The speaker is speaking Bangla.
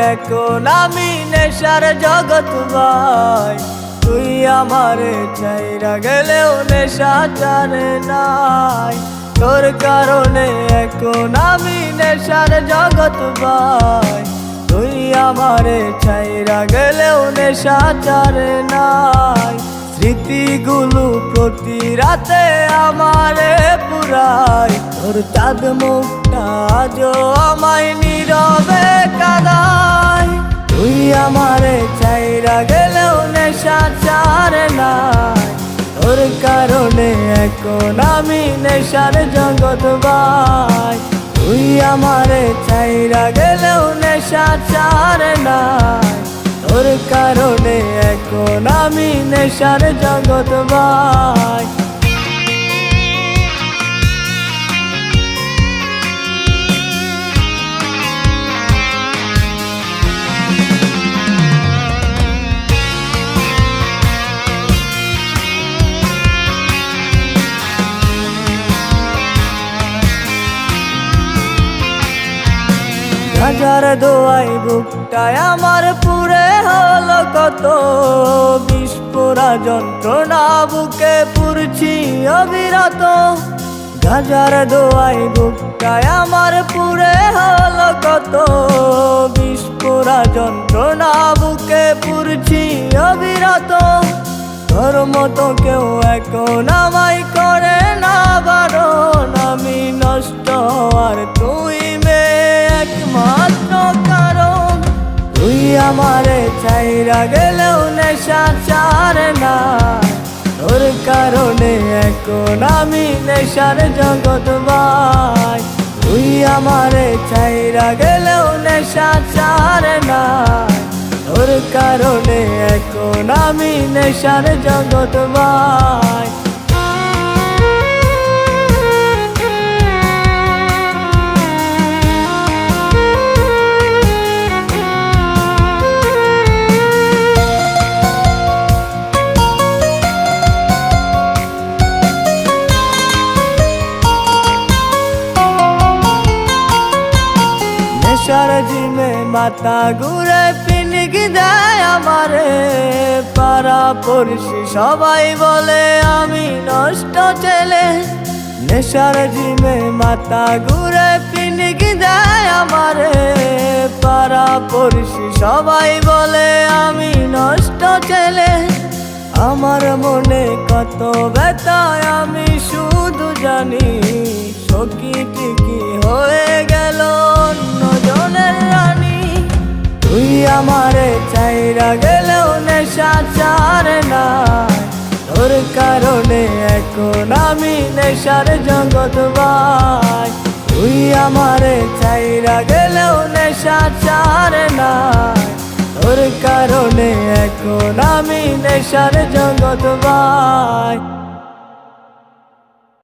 এখন আমি নেশার জগৎ ভাই। তুই আমারে ছাইরা গেলেও নেশা ছাড়ে নাই, তোর কারণে এখন আমি নেশার জগৎ ভাই। তুই আমারে ছাইরা গেলেও নেশা ছাড়ে নাই। স্মৃতিগুলো প্রতি রাতে আমারে পুরাই, তোর চাঁদ মুখটা আজও আমায় নীরবে কাঁদায়। তুই আমারে ছাইরা গেলেও নেশা ছাড়ে নাই, তোর কারণে এখন আমি নেশার জগৎ ভাই। তুই আমারে ছাইরা গেলেও নেশা ছাড়ে নাই, তোর কারণে এখন আমি নেশার জগৎ ভাই। হাজার দোয়াই বুকটায় আমার পুরে হলো কত, বিস্ফোরা যন্ত্রণা বুকে পুরছি অবিরত। হাজার দোয়াই বুকটায় আমার পুরে হলো কত, বিস্ফোরা যন্ত্রণা বুকে পুরছি অবিরত। তোর মতো কেউ এখন আমায় করে না বারণ, আমি নষ্ট আর তুই একমাত্র কারণ। তুই আমারে ছাইরা গেলেও নেশা ছাড়ে নাই, তোর কারণে এখন আমি নেশার জগৎ ভাই। তুই আমারে ছাইরা গেলেও নেশা ছাড়ে নাই, তোর কারণে এখন আমি নেশার জগৎ ভাই। নেশার জিমে মাথা ঘুরে পিনিক দেয় আমারে, পাড়া পড়শি সবাই বলে আমি নষ্ট ছেলে। নেশার জিমে মাথা ঘুরে পিনিক দেয় আমারে, পাড়া পড়শি সবাই বলে আমি নষ্ট ছেলে। আমার মনে কত ব্যথা আমি শুধু জানি, সখী টিকি হয়ে গেল অন্যজনের রানী। তুই আমারে ছাইরা গেলেও নেশা ছাড়ে নাই, তোর কারণে এখন আমি নেশার জগৎ ভাই। তুই আমারে ছাইরা গেলেও নেশা ছাড়ে নাই, তোর কারণে এখন আমি নেশার জগৎ ভাই।